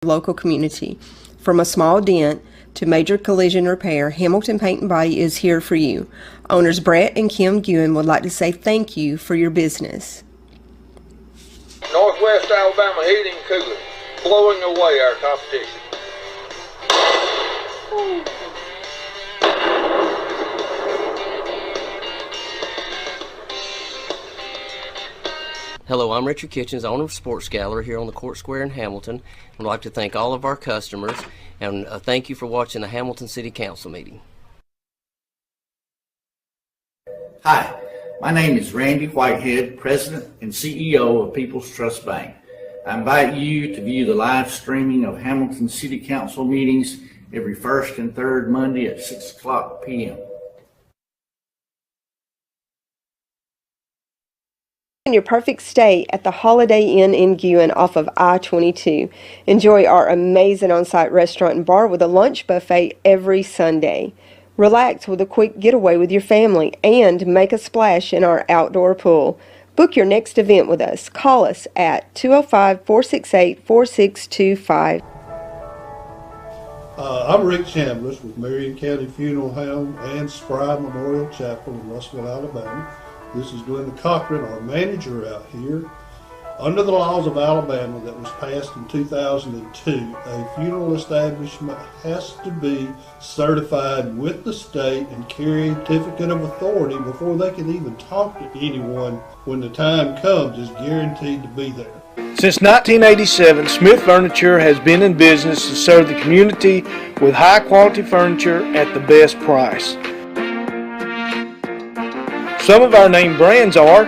Local community. From a small dent to major collision repair, Hamilton Paint and Body is here for you. Owners Brett and Kim Guin would like to say thank you for your business. Northwest Alabama Heating and Cooling, blowing away our competition. Hello, I'm Richard Kitchens, owner of Sports Gallery here on the Court Square in Hamilton. I'd like to thank all of our customers and thank you for watching the Hamilton City Council meeting. Hi, my name is Randy Whitehead, President and CEO of People's Trust Bank. I invite you to view the live streaming of Hamilton City Council meetings every first and third Monday at 6:00 p.m. Your perfect stay at the Holiday Inn in Guin off of I-22. Enjoy our amazing on-site restaurant and bar with a lunch buffet every Sunday. Relax with a quick getaway with your family and make a splash in our outdoor pool. Book your next event with us. Call us at 205-468-4625. I'm Rick Chambliss with Marion County Funeral Home and Spry Memorial Chapel in Russellville, Alabama. This is Glenda Cochran, our manager out here. Under the laws of Alabama that was passed in 2002, a funeral establishment has to be certified with the state and carry a certificate of authority before they can even talk to anyone when the time comes is guaranteed to be there. Since 1987, Smith Furniture has been in business to serve the community with high quality furniture at the best price. Some of our name brands are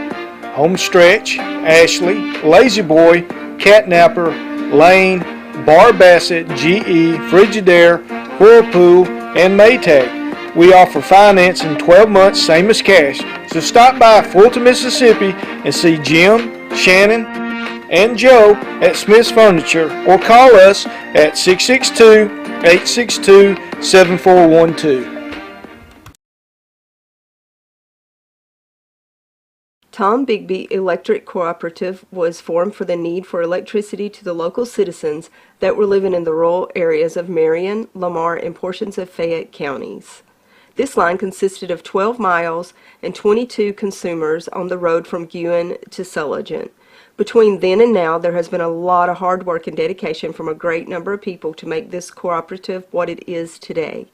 Homestretch, Ashley, Lazy Boy, Catnapper, Lane, Bar Bassett, GE, Frigidaire, Whirlpool, and Maytag. We offer finance in 12 months, same as cash. So stop by Fulton, Mississippi and see Jim, Shannon, and Joe at Smith's Furniture or call us at 662-862-7412. Tom Bigby Electric Cooperative was formed for the need for electricity to the local citizens that were living in the rural areas of Marion, Lamar, and portions of Fayette counties. This line consisted of 12 miles and 22 consumers on the road from Guin to Sulligent. Between then and now, there has been a lot of hard work and dedication from a great number of people to make this cooperative what it is today.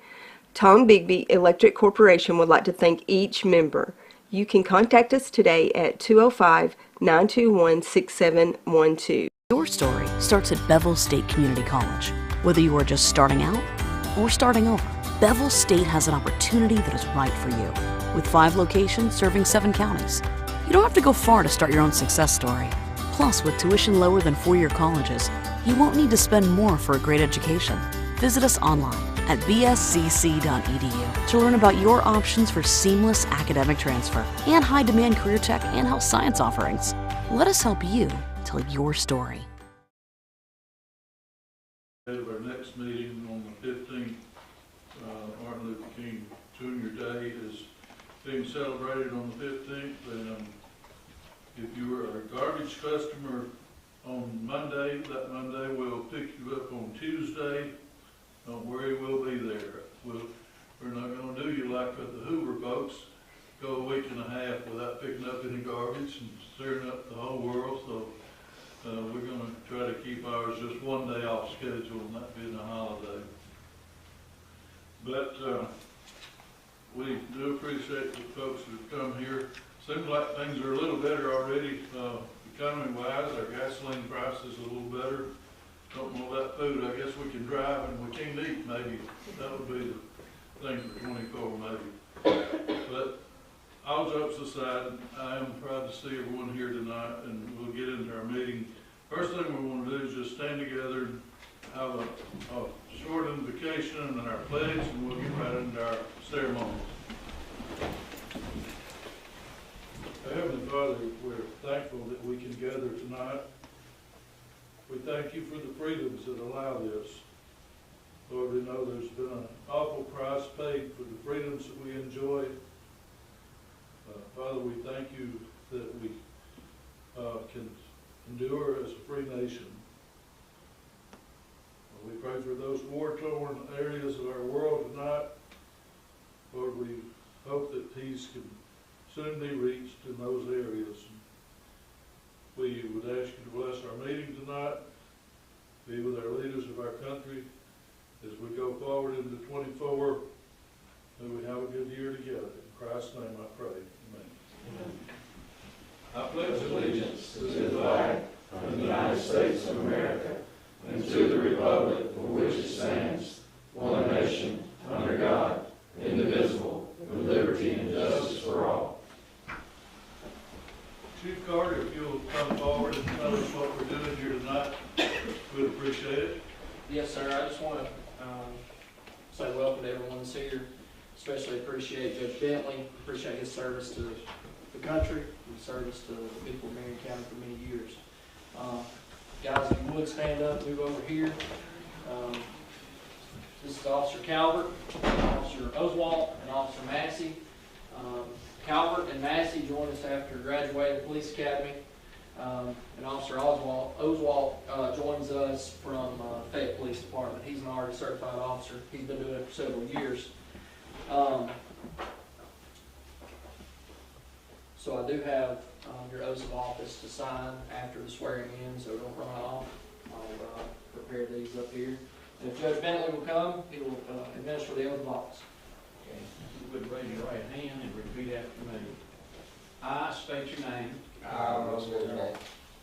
Tom Bigby Electric Corporation would like to thank each member. You can contact us today at 205-921-6712. Your story starts at Bevel State Community College. Whether you are just starting out or starting over, Bevel State has an opportunity that is right for you. With 5 locations serving 7 counties. You don't have to go far to start your own success story. Plus, with tuition lower than 4-year colleges, you won't need to spend more for a great education. Visit us online at bscc.edu to learn about your options for seamless academic transfer and high-demand career tech and health science offerings. Let us help you tell your story. Our next meeting on the 15th, Martin Luther King Jr. Day is being celebrated on the 15th. And if you were a garbage customer on Monday, that Monday we'll pick you up on Tuesday. Don't worry, we'll be there. We're not going to do you like the Hoover folks, go a week and a half without picking up any garbage and stirring up the whole world. So we're going to try to keep ours just one day off schedule and that being a holiday. But we do appreciate the folks that have come here. Seems like things are a little better already, economy-wise. Our gasoline price is a little better. Don't know about food. I guess we can drive and we can't eat, maybe. That would be the thing for 24, maybe. But all jokes aside, I am proud to see everyone here tonight, and we'll get into our meeting. First thing we want to do is just stand together and have a short invocation and our pledge, and we'll get right into our ceremony. Heavenly Father, we're thankful that we can gather tonight. We thank you for the freedoms that allow this. Lord, we know there's been an awful price paid for the freedoms that we enjoy. Father, we thank you that we can endure as a free nation. We pray for those war-torn areas of our world tonight. Lord, we hope that peace can soon be reached in those areas. We would ask you to bless our meeting tonight, be with our leaders of our country as we go forward into 24. May we have a good year together. In Christ's name I pray. Amen. I pledge allegiance to the flag of the United States of America and to the republic for which it stands, one nation, under God, indivisible, with liberty and justice for all. Chief Carter, if you'll come forward and tell us what we're doing here tonight, we'd appreciate it. Yes, sir. I just want to say welcome to everyone that's here. Especially appreciate Judge Bentley, appreciate his service to the country, and service to the people of Marion County for many years. Guys, if you would stand up, move over here. This is Officer Calvert, Officer Oswalt, and Officer Massey. Calvert and Massey joined us after graduating the police academy, and Officer Oswalt joins us from Fayette Police Department. He's an already certified officer. He's been doing it for several years. So I do have your oaths of office to sign after the swearing in, so don't run off. I'll prepare these up here. And if Judge Bentley will come, he will administer the oath of office. Okay. If you would raise your right hand and repeat after me. I state your name. I, Russell Wilson,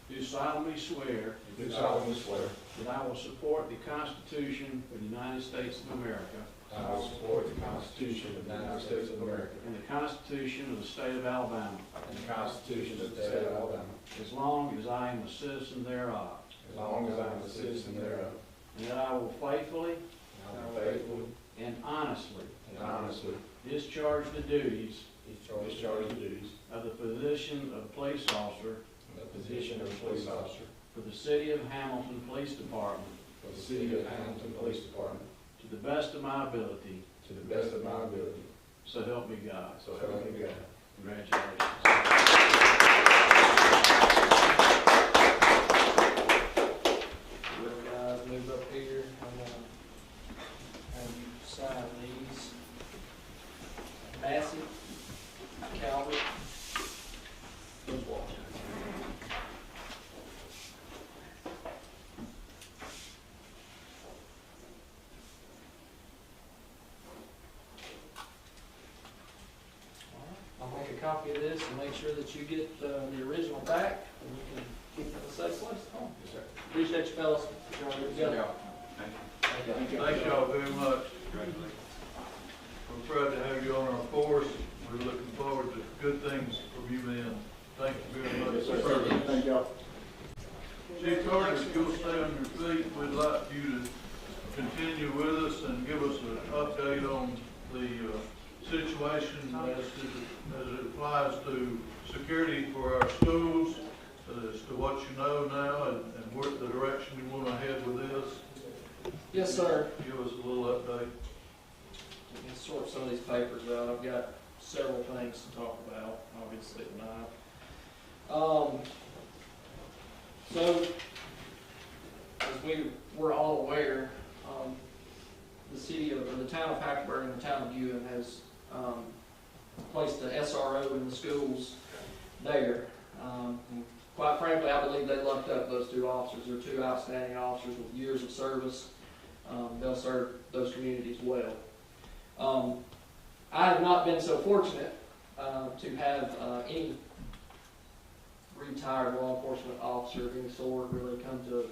Do solemnly swear do solemnly swear that I will support the Constitution of the United States of America I will support the Constitution of the United States of America and the Constitution of the State of Alabama, and the Constitution of the State of Alabama, as long as I am a citizen thereof, as long as I am a citizen thereof, and that I will faithfully and I will faithfully and honestly and honestly discharge the duties discharge the duties of the position of police officer of the position of police officer for the City of Hamilton Police Department for the City of Hamilton Police Department to the best of my ability, to the best of my ability. so help me God. So help me God. Congratulations. Little guys, move up here. I'm going to have you sign these. Massey, Calvert, Oswalt. I'll make a copy of this and make sure that you get the original back, and you can keep it in a safe place at home. Yes, sir. Appreciate you fellas. Y'all are good together. Thank y'all very much. We're proud to have you on our force. We're looking forward to good things from you men. Thank you very much. Yes, sir. Thank y'all. Chief Carter, if you'll stay on your feet, we'd like you to continue with us and give us an update on the situation as it applies to security for our schools, as to what you know now and where the direction you want to head with this. Yes, sir. Give us a little update. Let me sort some of these papers out. I've got several things to talk about, obviously, tonight. So, as we were all aware, the city of, or the town of Hackleburg and the town of Ewan has placed the SRO in the schools there. And quite frankly, I believe they lucked up those two officers. They're two outstanding officers with years of service. They'll serve those communities well. I have not been so fortunate to have any retired law enforcement officer of any sort really come to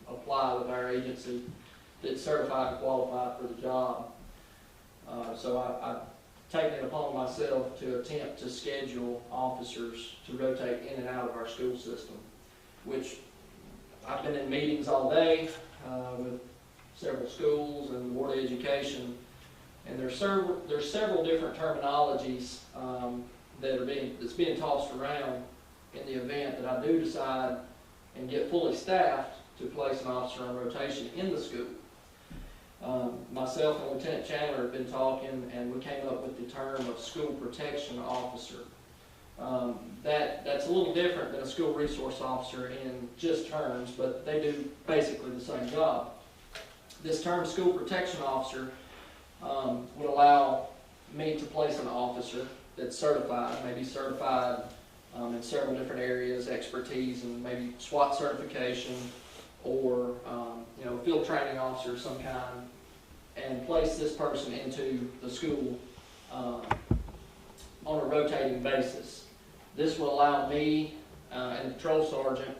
apply with our agency that's certified and qualified for the job. So I've taken it upon myself to attempt to schedule officers to rotate in and out of our school system, which I've been in meetings all day with several schools and the Board of Education, and there's several different terminologies that's being tossed around in the event that I do decide and get fully staffed to place an officer on rotation in the school. Myself and Lieutenant Chandler have been talking, and we came up with the term of school protection officer. That's a little different than a school resource officer in just terms, but they do basically the same job. This term, school protection officer, would allow me to place an officer that's certified, maybe certified in several different areas, expertise, and maybe SWAT certification, or field training officer of some kind, and place this person into the school on a rotating basis. This will allow me and the patrol sergeant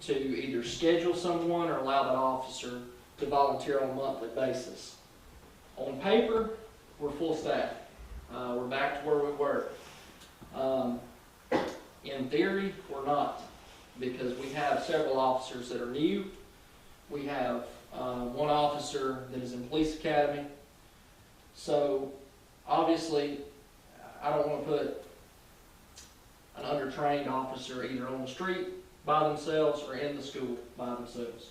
to either schedule someone or allow that officer to volunteer on a monthly basis. On paper, we're full staff. We're back to where we were. In theory, we're not, because we have several officers that are new. We have one officer that is in police academy. So obviously, I don't want to put an undertrained officer either on the street by themselves or in the school by themselves.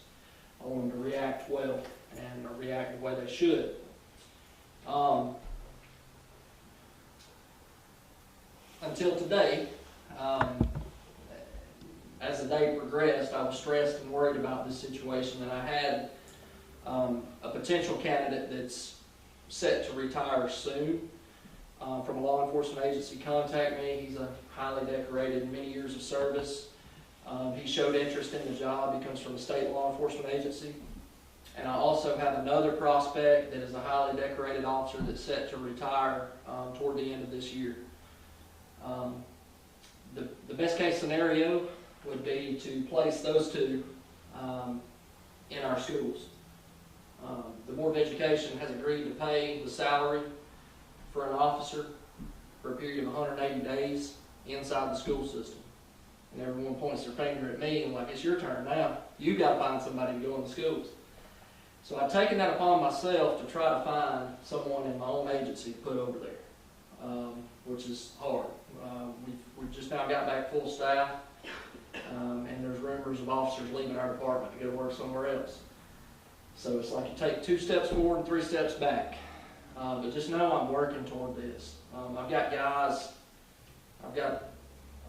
I want them to react well and react the way they should. Until today, as the day progressed, I was stressed and worried about this situation, and I had a potential candidate that's set to retire soon from a law enforcement agency contact me. He's a highly decorated, many years of service. He showed interest in the job. He comes from a state law enforcement agency. And I also have another prospect that is a highly decorated officer that's set to retire toward the end of this year. The best case scenario would be to place those two in our schools. The Board of Education has agreed to pay the salary for an officer for a period of 180 days inside the school system. And everyone points their finger at me and like, it's your turn now. You got to find somebody to go in the schools. So I've taken that upon myself to try to find someone in my own agency to put over there, which is hard. We've just now got back full staff, and there's rumors of officers leaving our department to go work somewhere else. So it's like you take 2 steps forward and 3 steps back. But just know I'm working toward this. I've got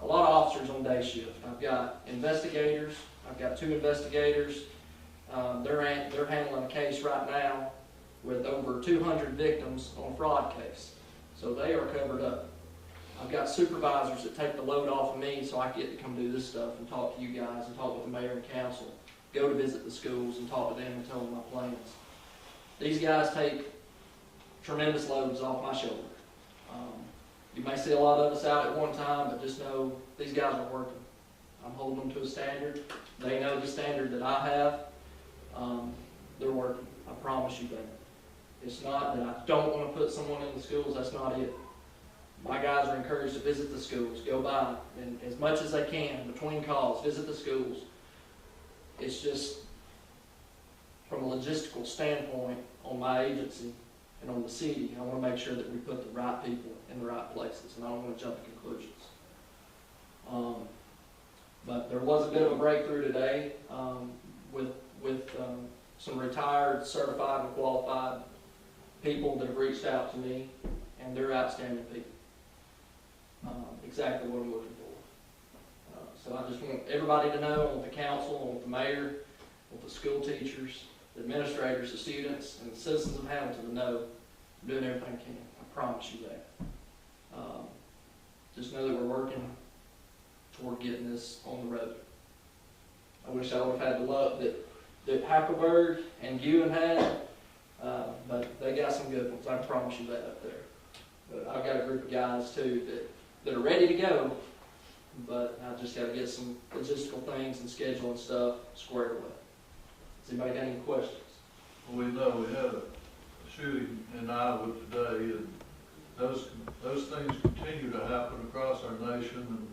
a lot of officers on day shift. I've got investigators. I've got 2 investigators. They're handling a case right now with over 200 victims on a fraud case. So they are covered up. I've got supervisors that take the load off of me so I get to come do this stuff and talk to you guys and talk with the mayor and council. Go to visit the schools and talk to them and tell them my plans. These guys take tremendous loads off my shoulder. You may see a lot of us out at one time, but just know these guys are working. I'm holding them to a standard. They know the standard that I have. They're working. I promise you that. It's not that I don't want to put someone in the schools. That's not it. My guys are encouraged to visit the schools, go by, and as much as they can, between calls, visit the schools. It's just, from a logistical standpoint, on my agency and on the city, I want to make sure that we put the right people in the right places, and I don't want to jump to conclusions. But there was a bit of a breakthrough today with some retired, certified, and qualified people that have reached out to me, and they're outstanding people. Exactly what I'm looking for. So I just want everybody to know, I want the council, I want the mayor, I want the school teachers, the administrators, the students, and the citizens of Hamilton to know I'm doing everything I can. I promise you that. Just know that we're working toward getting this on the road. I wish I would have had the luck that Hackleburg and Ewan had, but they got some good ones. I promise you that up there. But I've got a group of guys too that are ready to go, but I just got to get some logistical things and schedule and stuff squared away. Has anybody got any questions? We know we had a shooting in Iowa today, and those things continue to happen across our nation, and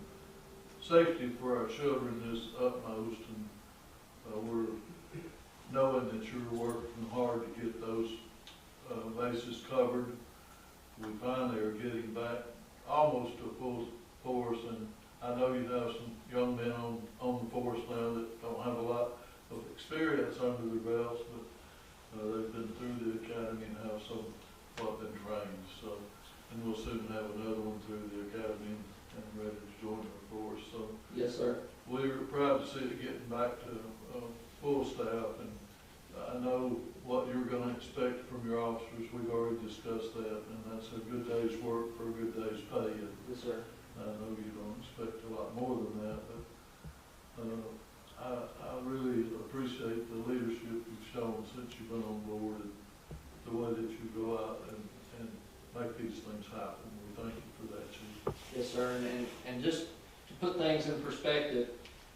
safety for our children is utmost, and we're knowing that you're working hard to get those bases covered. We finally are getting back almost to full force, and I know you have some young men on the force now that don't have a lot of experience under their belts, but They've been through the academy and have somewhat been trained, so, and we'll soon have another one through the academy and ready to join the force, so. Yes, sir. We're proud to see it getting back to full staff, and I know what you're gonna expect from your officers. We've already discussed that, and that's a good day's work for a good day's pay. And Yes, sir. I know you don't expect a lot more than that, but I really appreciate the leadership you've shown since you've been on board, and the way that you go out and make these things happen. We thank you for that, Chief. Yes, sir. And just to put things in perspective,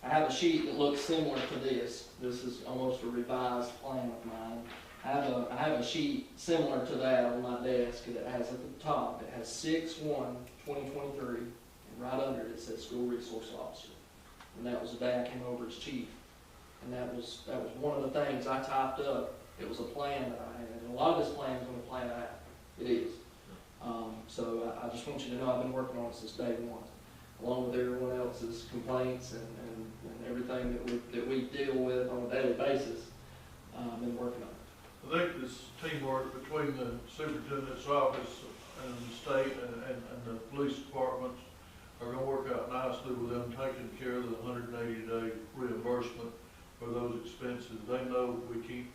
I have a sheet that looks similar to this. This is almost a revised plan of mine. I have a sheet similar to that on my desk that has at the top, it has 6/1/2023, and right under it, it says school resource officer. And that was the day I came over as chief. And that was one of the things I typed up. It was a plan that I had. And a lot of this plan is going to plan out. It is. So I just want you to know I've been working on it since day one, along with everyone else's complaints and everything that we deal with on a daily basis. I've been working on it. I think this teamwork between the superintendent's office and the state and the police departments are going to work out nicely with them taking care of the 180-day reimbursement for those expenses. They know we can't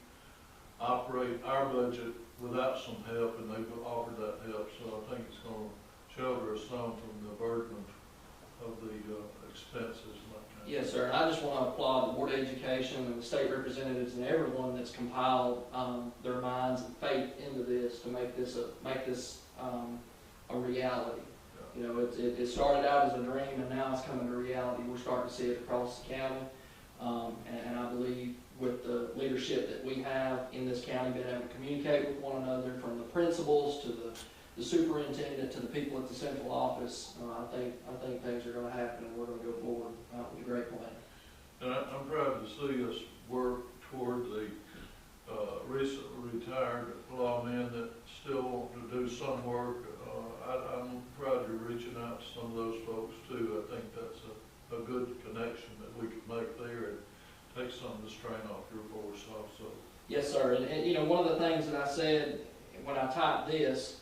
operate our budget without some help, and they've offered that help. So I think it's going to shelter us some from the burden of the expenses and that kind of. Yes, sir. And I just want to applaud the Board of Education and the state representatives and everyone that's compiled their minds and faith into this to make this a reality. You know, it started out as a dream, and now it's coming to reality. We're starting to see it across the county, and I believe with the leadership that we have in this county, being able to communicate with one another, from the principals to the superintendent to the people at the central office, I think things are going to happen, and we're going to go forward with a great plan. And I'm proud to see us work toward the recently retired lawmen that still want to do some work. I'm proud you're reaching out to some of those folks too. I think that's a good connection that we can make there and take some of the strain off your force also. Yes, sir. And you know, one of the things that I said when I typed this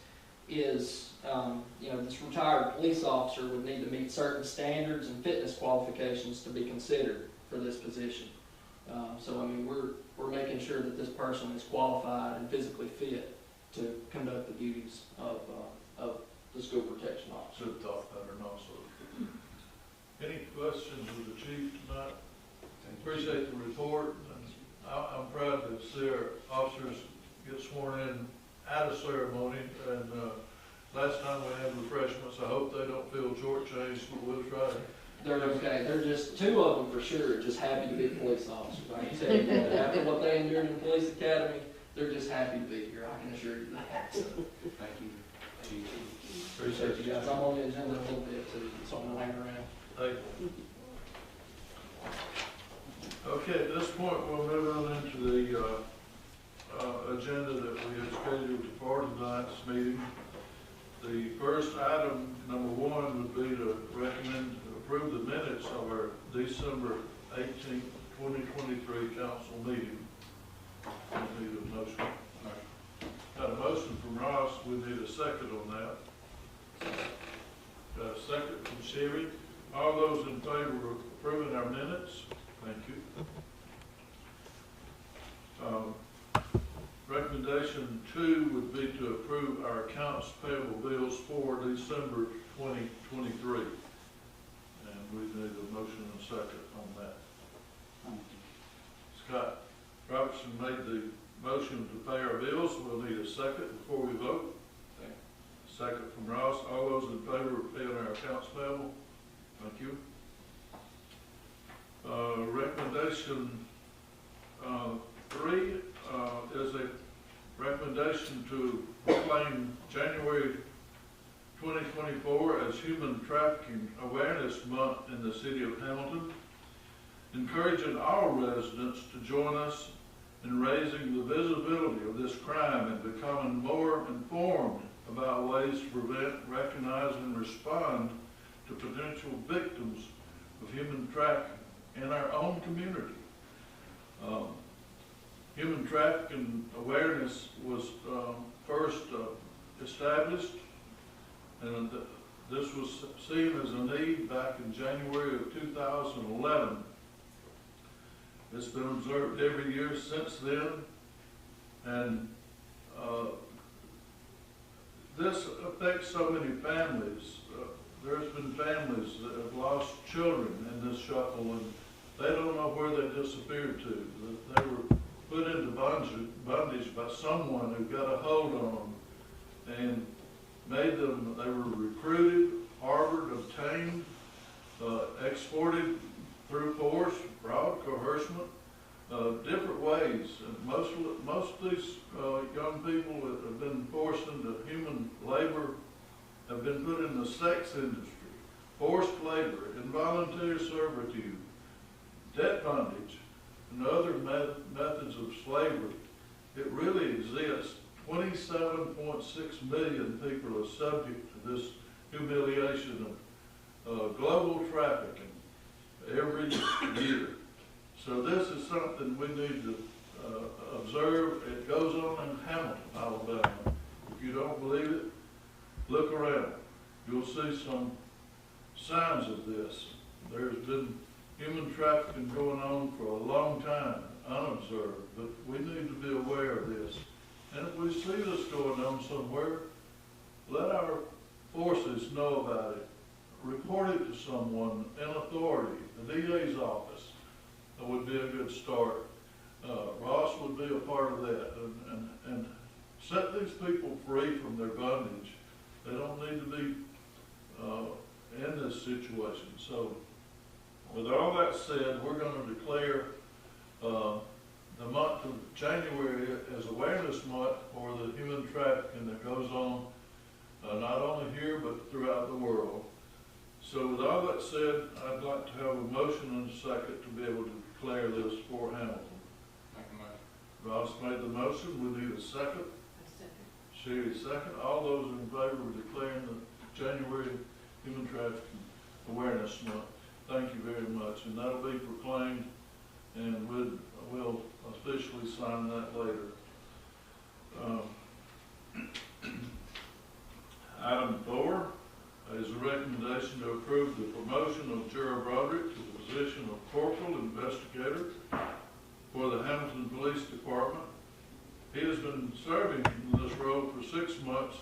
is, you know, this retired police officer would need to meet certain standards and fitness qualifications to be considered for this position. So I mean, we're making sure that this person is qualified and physically fit to conduct the duties of the school protection officer. Good thought pattern also. Any questions of the chief tonight? Appreciate the report. And I'm proud to see our officers get sworn in at a ceremony. And last time we had refreshments. I hope they don't feel shortchanged, but we'll try. They're okay. They're just, two of them for sure, just happy to be police officers. I can tell you that after what they endured in the police academy, they're just happy to be here. I can assure you that. So, Thank you, Chief. appreciate you guys. I'm on the agenda a little bit too, so I'm gonna hang around. Thank you. Okay, at this point, we'll move on into the agenda that we have scheduled for tonight's meeting. The first item, number one, would be to recommend to approve the minutes of our December 18th, 2023 council meeting. We need a motion. Got a motion from Ross. We need a second on that. Got a second from Sherry. All those in favor of approving our minutes? Thank you. Recommendation 2 would be to approve our accounts payable bills for December 2023. And we need a motion and a second on that. Scott Robertson made the motion to pay our bills. We'll need a second before we vote. Second from Ross. All those in favor of paying our accounts payable? Thank you. Recommendation 3 is a recommendation to proclaim January 2024 as Human Trafficking Awareness Month in the city of Hamilton, encouraging all residents to join us in raising the visibility of this crime and becoming more informed about ways to prevent, recognize, and respond to potential victims of human trafficking in our own community. human trafficking awareness was first established, and this was seen as a need back in January of 2011. It's been observed every year since then, and this affects so many families. There's been families that have lost children in this shuffle, and they don't know where they disappeared to. They were put into bondage by someone who got a hold on them and made them, they were recruited, harbored, obtained, exported through force, fraud, coercion, different ways. And most of these young people that have been forced into human labor have been put in the sex industry, forced labor, involuntary servitude, debt bondage, and other methods of slavery. It really exists. 27.6 million people are subject to this humiliation of global trafficking every year. So this is something we need to observe. It goes on in Hamilton, Alabama. If you don't believe it, look around. You'll see some signs of this. There's been human trafficking going on for a long time, unobserved, but we need to be aware of this. And if we see this going on somewhere, let our forces know about it. Report it to someone in authority, the DA's office. That would be a good start. Ross would be a part of that, and set these people free from their bondage. They don't need to be in this situation. So, with all that said, we're going to declare the month of January as Awareness Month for the human trafficking that goes on not only here but throughout the world. So with all that said, I'd like to have a motion and a second to be able to declare this for Hamilton. Ross made the motion. We need a second. Sherry second. All those in favor of declaring the January Human Trafficking Awareness Month, thank you very much. And that'll be proclaimed, and we'll officially sign that later. Item 4 is a recommendation to approve the promotion of Gerald Broderick to the position of Corporal Investigator for the Hamilton Police Department. He has been serving in this role for 6 months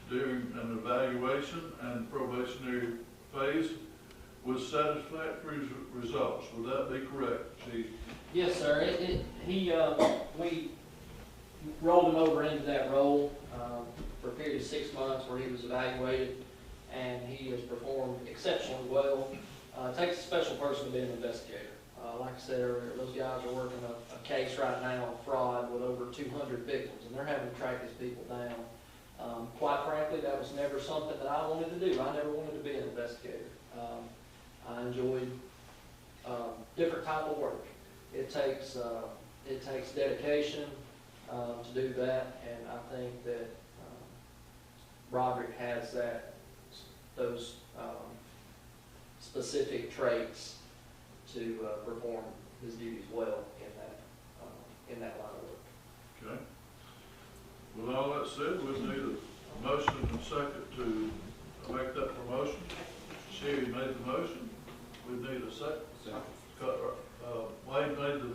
during an evaluation and probationary phase with satisfactory results. Would that be correct, Chief? Yes, sir. We rolled him over into that role for a period of 6 months where he was evaluated, and he has performed exceptionally well. It takes a special person to be an investigator. Like I said earlier, those guys are working a case right now of fraud with over 200 victims, and they're having to track these people down. Quite frankly, that was never something that I wanted to do. I never wanted to be an investigator. I enjoyed different type of work. It takes dedication to do that, and I think that Broderick has those specific traits to perform his duties well in that line of work. Okay. With all that said, we need a motion and a second to make that promotion. Sherry made the motion. We need a second. Wayne made the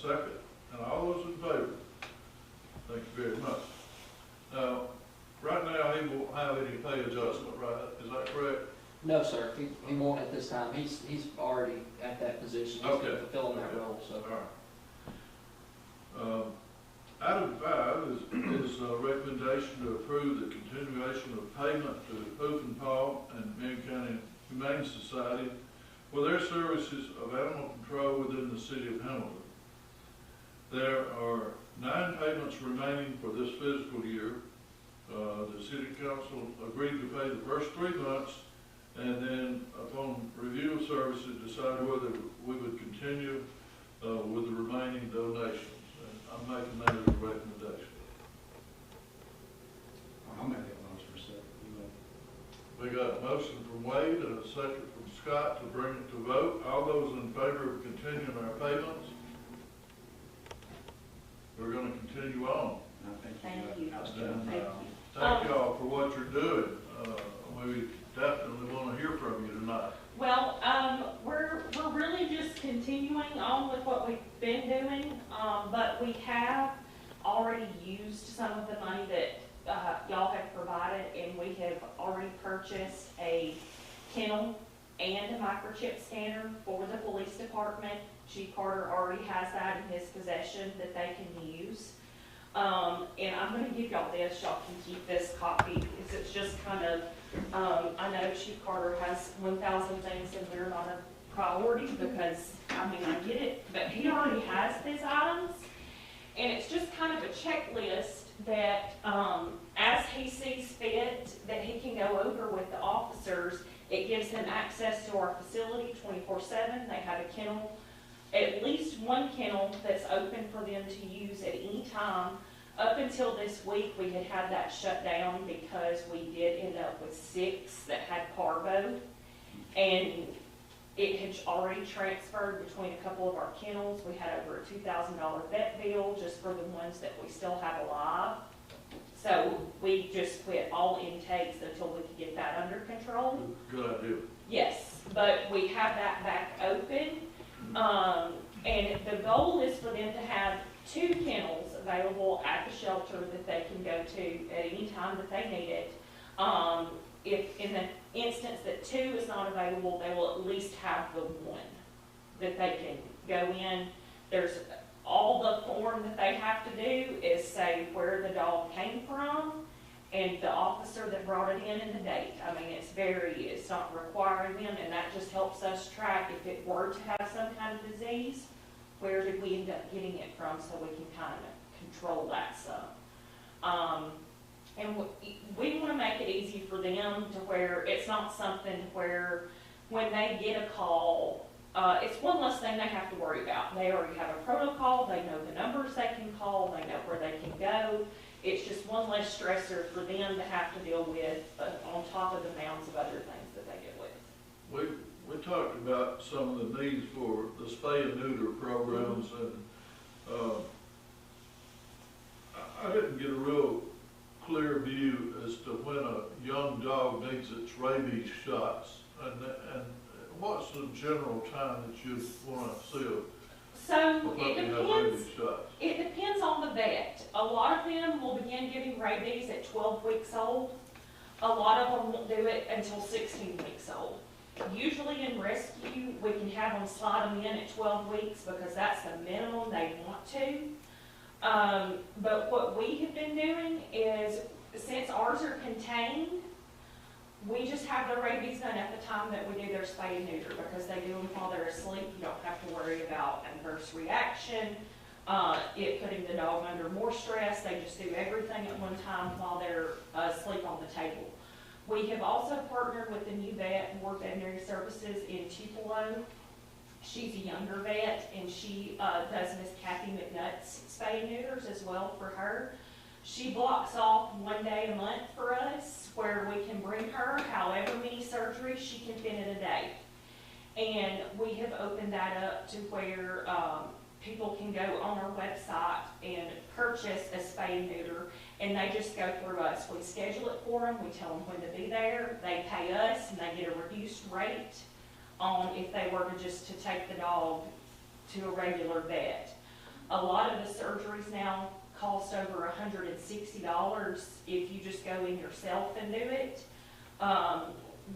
second. And all those in favor? Thank you very much. Now, right now, he won't have any pay adjustment, right? Is that correct? No, sir. He won't at this time. He's already at that position. He's Okay. fulfilling that role. So. All right. Item 5 is a recommendation to approve the continuation of payment to Poof and Paul and Marion County Humane Society for their services of animal control within the city of Hamilton. There are 9 payments remaining for this fiscal year. The city council agreed to pay the first 3 months, and then upon review of services, decided whether we would continue with the remaining donations. And I'm making that as a recommendation. I'll make that motion for second. We got a motion from Wade and a second from Scott to bring it to vote. All those in favor of continuing our payments? we're gonna continue on. Thank you. And, Thank you. thank y'all for what you're doing. We definitely wanna hear from you tonight. Well, we're really just continuing on with what we've been doing, but we have already used some of the money that y'all have provided, and we have already purchased a kennel and a microchip scanner for the police department. Chief Carter already has that in his possession that they can use. And I'm gonna give y'all this, y'all can keep this copy, because it's just kind of, I know Chief Carter has 1,000 things and they're not a priority, because, I mean, I get it, but he already has these items. And it's just kind of a checklist that, as he sees fit, that he can go over with the officers. It gives them access to our facility 24/7. They have a kennel, at least one kennel that's open for them to use at any time. Up until this week, we had had that shut down because we did end up with 6 that had parvo, and it had already transferred between a couple of our kennels. We had over a $2,000 vet bill just for the ones that we still have alive. So we just quit all intakes until we could get that under control. Good idea. Yes, but we have that back open. And the goal is for them to have 2 kennels available at the shelter that they can go to at any time that they need it. If in the instance that 2 is not available, they will at least have the 1 that they can go in. There's all the form that they have to do is say where the dog came from and the officer that brought it in and the date. I mean, it's not requiring them, and that just helps us track if it were to have some kind of disease, where did we end up getting it from, so we can kind of control that some. And we want to make it easy for them to where it's not something where when they get a call, it's one less thing they have to worry about. They already have a protocol, they know the numbers they can call, they know where they can go. It's just one less stressor for them to have to deal with on top of the mounds of other things that they deal with. We talked about some of the needs for the spay and neuter programs, and I didn't get a real clear view as to when a young dog needs its rabies shots, and what's the general time that you want to see a puppy have rabies shots? It depends on the vet. A lot of them will begin giving rabies at 12 weeks old. A lot of them won't do it until 16 weeks old. Usually in rescue, we can have them slide them in at 12 weeks because that's the minimum they want to. But what we have been doing is, since ours are contained, we just have their rabies done at the time that we do their spay and neuter, because they do them while they're asleep. You don't have to worry about adverse reaction, it putting the dog under more stress. They just do everything at one time while they're asleep on the table. We have also partnered with the new vet, Ward Veterinary Services in Tupelo. She's a younger vet, and she does Miss Kathy McNutt's spay and neuters as well for her. She blocks off 1 day a month for us where we can bring her however many surgeries she can fit in a day. And we have opened that up to where people can go on our website and purchase a spay and neuter, and they just go through us. We schedule it for them, we tell them when to be there, they pay us, and they get a reduced rate on if they were to take the dog to a regular vet. A lot of the surgeries now cost over $160 if you just go in yourself and do it.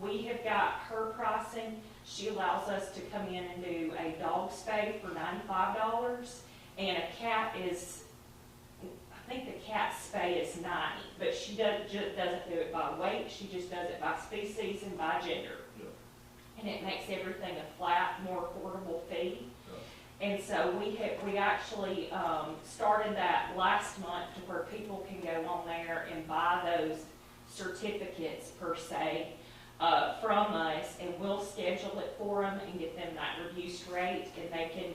We have got her pricing. She allows us to come in and do a dog spay for $95, and a cat is, I think the cat spay is $90, but she doesn't do it by weight, she just does it by species and by gender. Yeah. And it makes everything a flat, more affordable fee. Yeah. And so we actually started that last month to where people can go on there and buy those certificates per se from us, and we'll schedule it for them and get them that reduced rate, and they can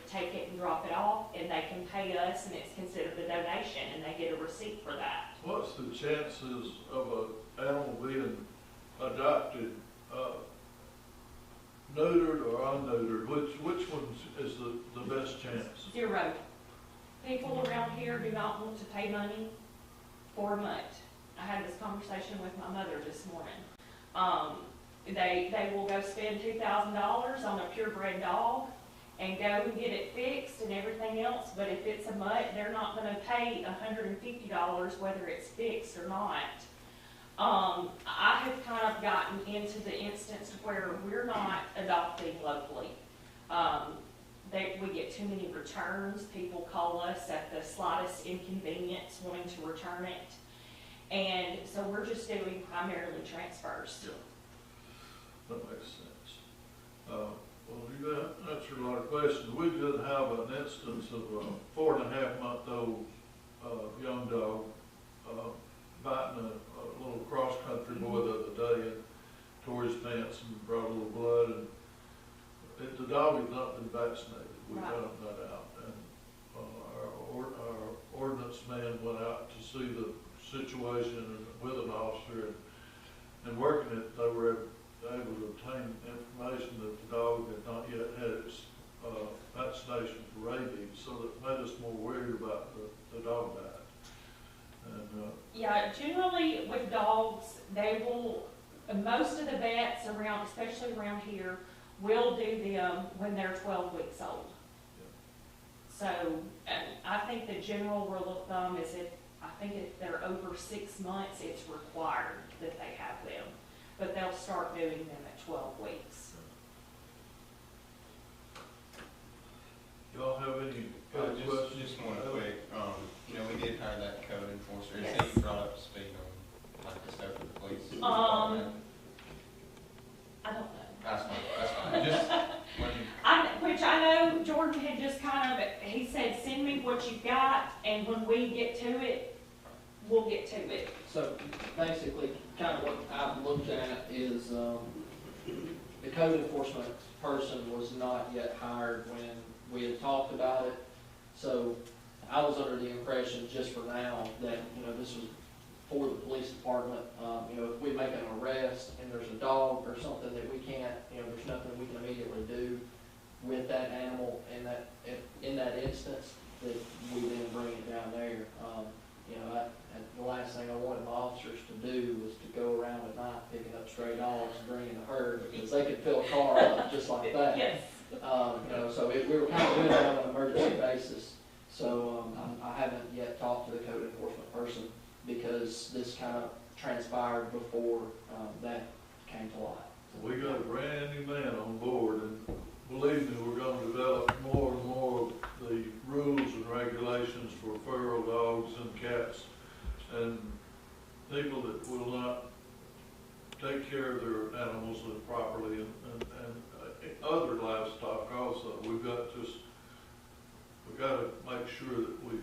take it and drop it off, and they can pay us, and it's considered a donation, and they get a receipt for that. What's the chances of an animal being adopted, neutered or unneutered? Which one is the best chance? 0. People around here do not want to pay money for much. I had this conversation with my mother this morning. They will go spend $2,000 on a purebred dog and go and get it fixed and everything else, but if it's a mutt, they're not gonna pay $150 whether it's fixed or not. I have kind of gotten into the instance where we're not adopting locally. We get too many returns. People call us at the slightest inconvenience wanting to return it. And so we're just doing primarily transfers. Yeah. That makes sense. Well, you answered a lot of questions. We did have an instance of a 4.5-month-old young dog biting a little cross-country boy the other day and tore his pants and brought a little blood. And the dog had not been vaccinated. We found that out. And our ordinance man went out to see the situation with an officer, and working it, they were able to obtain information that the dog had not yet had its vaccination for rabies, so that made us more worried about the dog bite. And, yeah, generally with dogs, they will, most of the vets around, especially around here, will do them when they're 12 weeks old. So I think the general rule of thumb is if they're over 6 months, it's required that they have them. But they'll start doing them at 12 weeks. Y'all have any questions? Just one quick, you know, we did hire that code enforcer. Is Yes. he brought up to speed on like the stuff with the police? I don't know. That's fine. Just when Which I know Jordan had just kind of, he said, send me what you've got, and when we get to it, we'll get to it. So basically, kind of what I've looked at is, the code enforcement person was not yet hired when we had talked about it. So I was under the impression just for now that, you know, this was for the police department. You know, if we make an arrest and there's a dog or something that we can't, you know, there's nothing we can immediately do with that animal in that instance, that we then bring it down there. You know, the last thing I wanted my officers to do was to go around at night picking up stray dogs and bringing the herd, because they could fill a car up just like that. Yes. You know, so we were kind of doing that on an emergency basis. So I haven't yet talked to the code enforcement person, because this kind of transpired before that came to light. We got a brand new man on board, and believe me, we're gonna develop more and more of the rules and regulations for feral dogs and cats, and people that will not take care of their animals properly, and other livestock also. We've got to make sure that we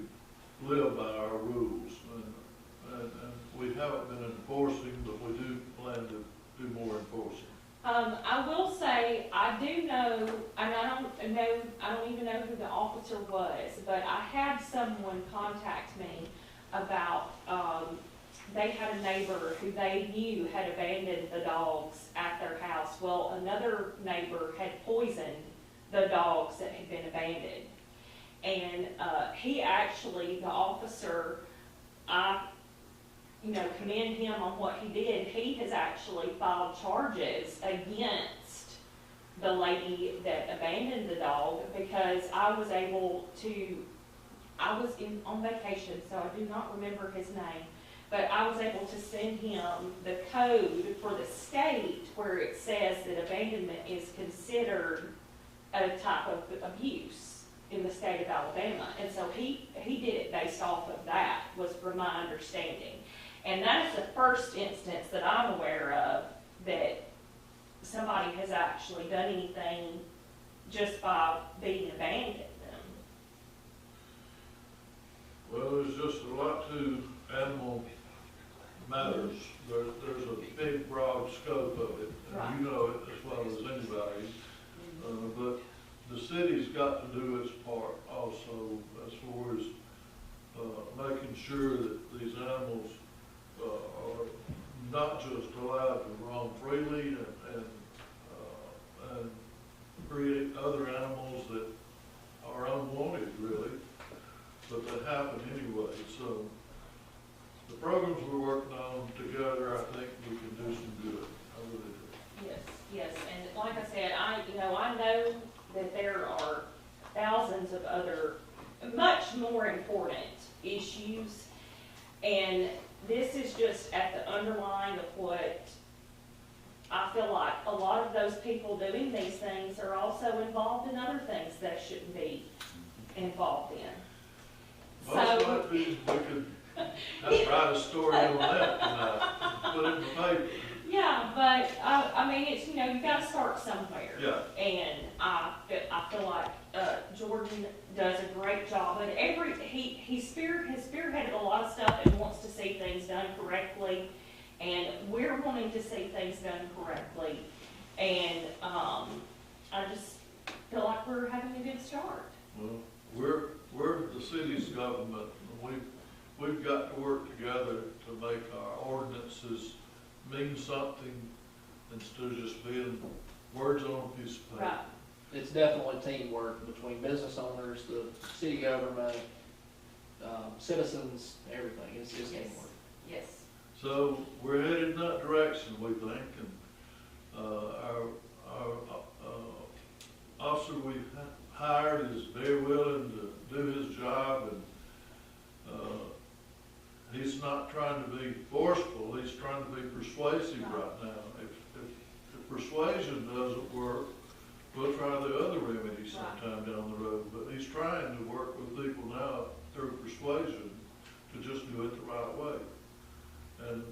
live by our rules, and we haven't been enforcing, but we do plan to do more enforcing. I will say, I do know, and I don't even know who the officer was, but I had someone contact me about, they had a neighbor who they knew had abandoned the dogs at their house. Well, another neighbor had poisoned the dogs that had been abandoned. And he actually, the officer, I commend him on what he did. He has actually filed charges against the lady that abandoned the dog, because I was on vacation, so I do not remember his name, but I was able to send him the code for the state where it says that abandonment is considered a type of abuse in the state of Alabama. And so he did it based off of that, was from my understanding. And that is the first instance that I'm aware of that somebody has actually done anything just by being abandoned. Well, there's just a lot to animal matters. There's a big, broad scope of it, and you know it as well as anybody. But the city's got to do its part also, as far as making sure that these animals are not just allowed to roam freely and create other animals that are unwanted, really. But thousands of other, much more important issues. And this is just at the underlying of what I feel like a lot of those people doing these things are also involved in other things they shouldn't be involved in. Most So, likely, we could write a story on that tonight, put it in the paper. yeah, but I mean, it's, you know, you gotta start somewhere. Yeah. And I feel like Jordan does a great job. And he spearheaded a lot of stuff and wants to see things done correctly. And we're wanting to see things done correctly. And I just feel like we're having a good start. Well, we're the city's government, and we've got to work together to make our ordinances mean something instead of just being words on a piece of paper. Right. It's definitely teamwork between business owners, the city government, citizens, everything. It's just Yes. teamwork. Yes. So we're headed in that direction, we think, and our officer we've hired is very willing to do his job, and he's not trying to be forceful, he's trying to be persuasive right now. If persuasion doesn't work, we'll try the other remedies sometime down the road, but he's trying to work with people now through persuasion to just do it the right way. And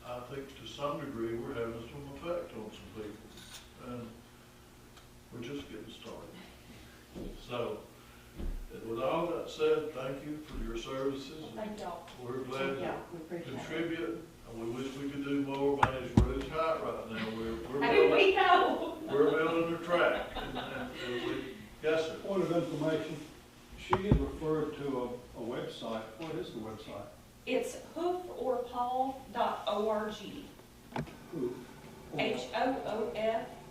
I think to some degree we're having some effect on some people. And we're just getting started. So, with all that said, thank you for your services. Thank y'all. We're glad Yeah, to we appreciate it. contribute. And we wish we could do more, but it's really tight right now. How do we know? We're building a track. Yes, sir. Point of information, she had referred to a website. What is the website? It's hooforpaw.org.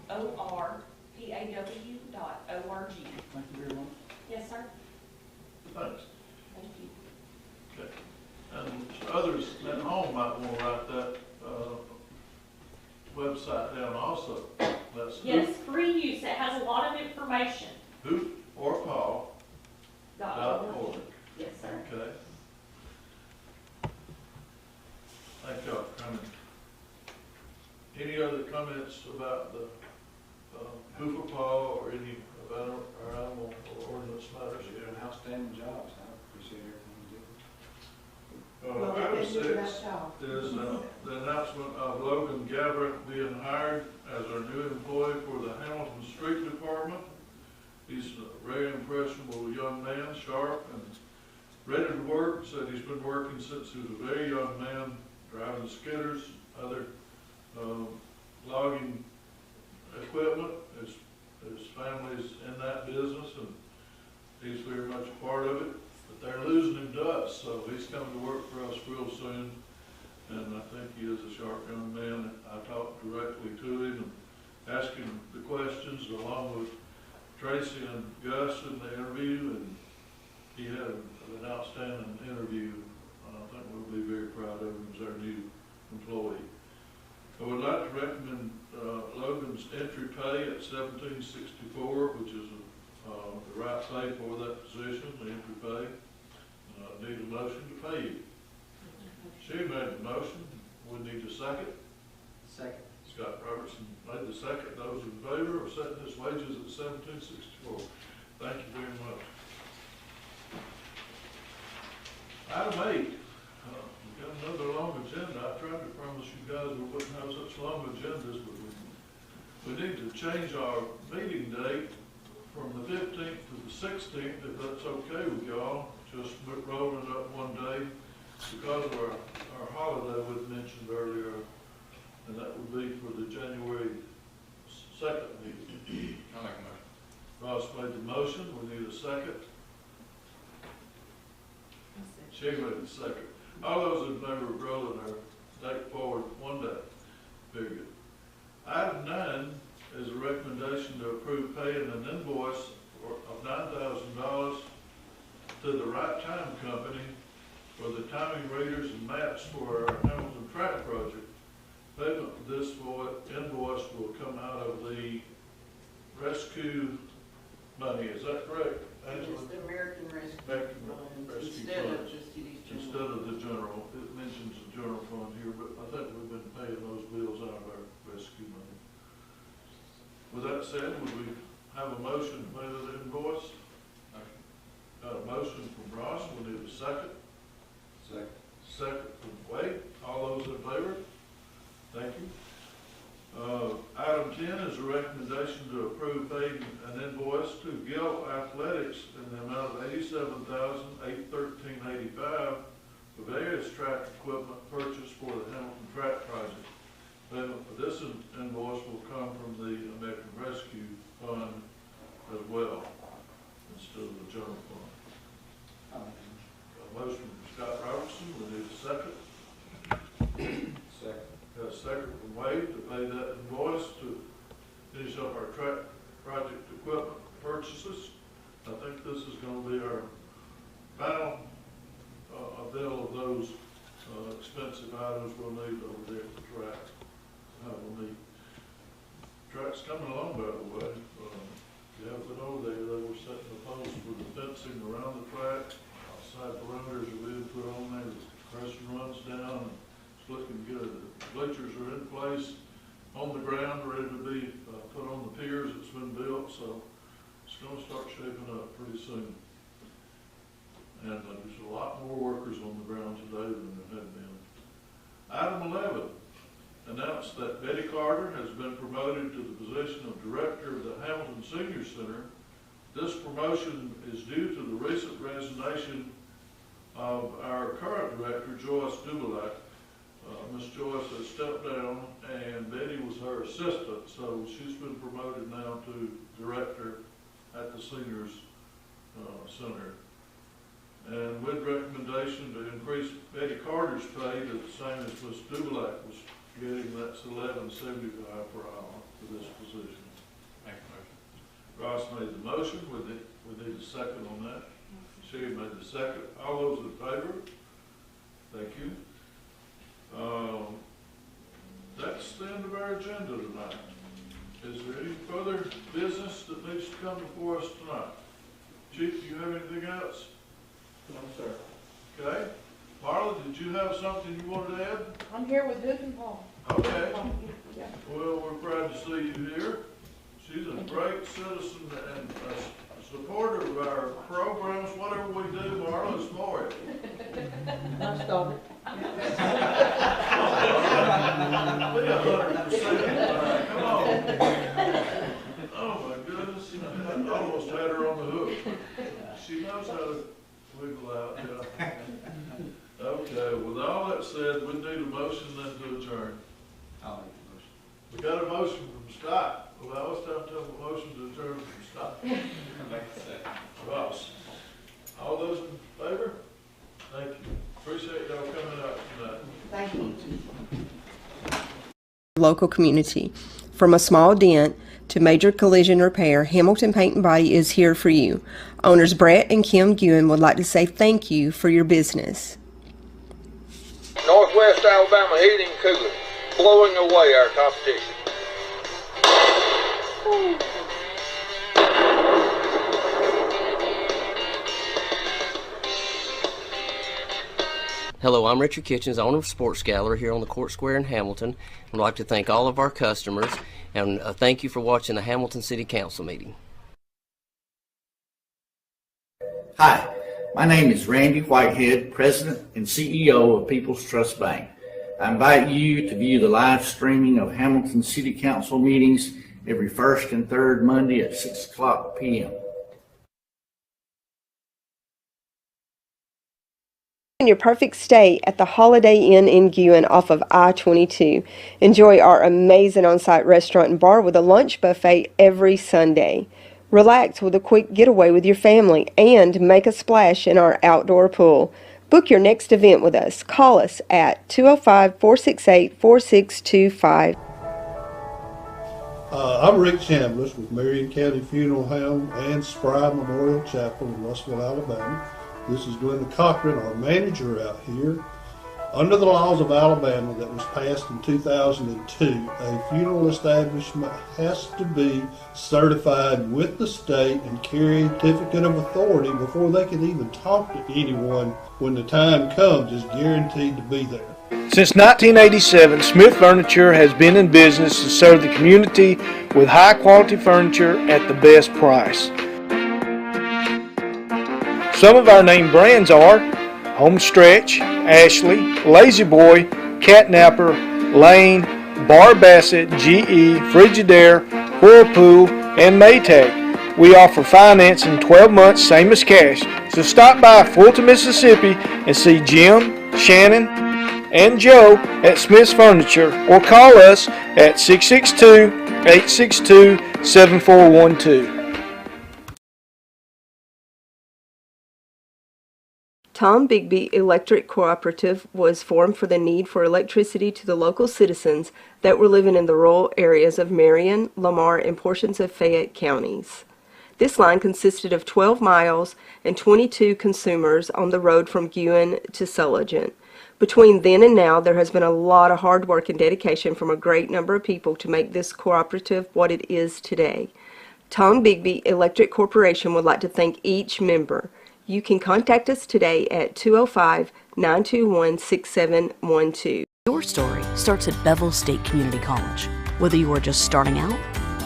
HOOFORPAW.org. Thank you very much. Yes, sir. Thanks. Thank you. Okay. And others at home might want to write that website down also. That's Yes, free use. It has a lot of information. hooforpaw.org. Yes, sir. Okay. Thank y'all for coming. Any other comments about the hooforpaw or any about our animal or ordinance matters? You're doing outstanding jobs. I appreciate everything you do. Item 6 is the announcement of Logan Gabbert being hired as our new employee for the Hamilton Street Department. He's a very impressionable young man, sharp and ready to work. Said he's been working since he was a very young man, driving skidders, other logging equipment. His family's in that business and he's very much a part of it. But they're losing him to us, so he's coming to work for us real soon. And I think he is a sharp young man. I talked directly to him and asked him the questions along with Tracy and Gus in the interview, and he had an outstanding interview. I think we'll be very proud of him as our new employee. I would like to recommend Logan's entry pay at $17.64, which is the right pay for that position, the entry pay. I need a motion to pay you. She made the motion. We need a second. Second. Scott Robertson made the second. Those in favor of setting his wages at $17.64. Thank you very much. Item 8. We've got another long agenda. I tried to promise you guys we wouldn't have such long agendas, but we need to change our meeting date from the 15th to the 16th, if that's okay with y'all. Just rolling it up one day because of our holiday we mentioned earlier, and that would be for the January 2nd meeting. I'll make a motion. Ross made the motion. We need a second. She made the second. All those in favor of rolling our date forward one day. Very good. Item 9 is a recommendation to approve paying an invoice of $9,000 to the Right Time Company for the timing readers and maps for our Hamilton track project. Payment of this invoice will come out of the rescue money, is that correct, Angela? It's the American Rescue American Fund Rescue instead of Funds. just these general. Instead of the general, it mentions the general fund here, but I think we've been paying those bills out of our rescue money. With that said, would we have a motion to pay the invoice? Got a motion from Ross, we need a second. Second. Second from Wade, all those in favor? Thank you. Item 10 is a recommendation to approve paying an invoice to Gill Athletics in the amount of $87,813.85 for various track equipment purchased for the Hamilton Track Project. Payment for this invoice will come from the American Rescue Fund as well, instead of the general fund. A motion from Scott Robertson, we need a second. Second. Got a second from Wade to pay that invoice to finish up our track project equipment purchases. I think this is gonna be our final bill of those expensive items we'll need over there at the track. We'll need. Track's coming along, by the way. You have been over there, they were setting the posts for the fencing around the track. Outside perimeters are being put on there, the crescent runs down, and it's looking good. The bleachers are in place on the ground, ready to be put on the piers that's been built, so it's gonna start shaping up pretty soon. And there's a lot more workers on the ground today than there had been. Item 11, announced that Betty Carter has been promoted to the position of Director of the Hamilton Senior Center. This promotion is due to the recent resignation of our current director, Joyce Dubelak. Ms. Joyce has stepped down, and Betty was her assistant, so she's been promoted now to Director at the Seniors Center. And with recommendation to increase Betty Carter's pay to the same as Ms. Dubelak was getting, that's $11.75 per hour for this position. Make a motion. Ross made the motion, we need a second on that. Sherry made the second. All those in favor? Thank you. That's the end of our agenda tonight. Is there any further business that needs to come before us tonight? Chief, do you have anything else? No, sir. Okay. Marla, did you have something you wanted to add? I'm here with Duke and Paul. Okay. Yeah. Well, we're proud to see you here. She's a great citizen and a supporter of our programs. Whatever we do, Marla's for it. I started. Be 100%. Come on. Oh my goodness. I almost had her on the hook. She knows how to wiggle out. Yeah. Okay, with all that said, we need a motion then to adjourn. I'll make the motion. We got a motion from Scott. Well, I was trying to tell a motion to adjourn from Scott. Make the second. Ross. All those in favor? Thank you. Appreciate y'all coming out tonight. Thank you. Local community. From a small dent to major collision repair, Hamilton Paint and Body is here for you. Owners Brett and Kim Guin would like to say thank you for your business. Northwest Alabama Heating and Cooling, blowing away our competition. Hello, I'm Richard Kitchens, owner of Sports Gallery here on the Court Square in Hamilton. I'd like to thank all of our customers and thank you for watching the Hamilton City Council meeting. Hi, my name is Randy Whitehead, President and CEO of People's Trust Bank. I invite you to view the live streaming of Hamilton City Council meetings every first and third Monday at 6:00 p.m. In your perfect stay at the Holiday Inn in Guin off of I-22. Enjoy our amazing on-site restaurant and bar with a lunch buffet every Sunday. Relax with a quick getaway with your family and make a splash in our outdoor pool. Book your next event with us. Call us at 205-468-4625. I'm Rick Chambliss with Marion County Funeral Home and Spry Memorial Chapel in Russellville, Alabama. This is Glenda Cochran, our manager out here. Under the laws of Alabama that was passed in 2002, a funeral establishment has to be certified with the state and carry a certificate of authority before they can even talk to anyone when the time comes is guaranteed to be there. Since 1987, Smith Furniture has been in business to serve the community with high-quality furniture at the best price. Some of our name brands are Homestretch, Ashley, Lazy Boy, Catnapper, Lane, Bar Bassett, GE, Frigidaire, Whirlpool, and Maytag. We offer finance in 12 months, same as cash. So stop by Fulton, Mississippi and see Jim, Shannon, and Joe at Smith's Furniture, or call us at 662-862-7412. Tom Bigby Electric Cooperative was formed for the need for electricity to the local citizens that were living in the rural areas of Marion, Lamar, and portions of Fayette counties. This line consisted of 12 miles and 22 consumers on the road from Guin to Sulligent. Between then and now, there has been a lot of hard work and dedication from a great number of people to make this cooperative what it is today. Tom Bigby Electric Corporation would like to thank each member. You can contact us today at 205-921-6712. Your story starts at Bevel State Community College. Whether you are just starting out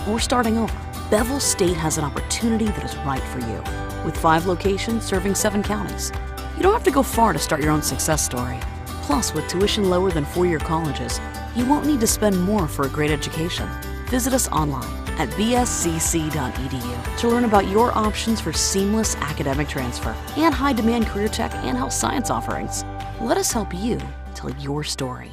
or starting over, Bevel State has an opportunity that is right for you. With 5 locations serving 7 counties, you don't have to go far to start your own success story. Plus, with tuition lower than 4-year colleges, you won't need to spend more for a great education. Visit us online at bscc.edu to learn about your options for seamless academic transfer and high-demand career tech and health science offerings. Let us help you tell your story.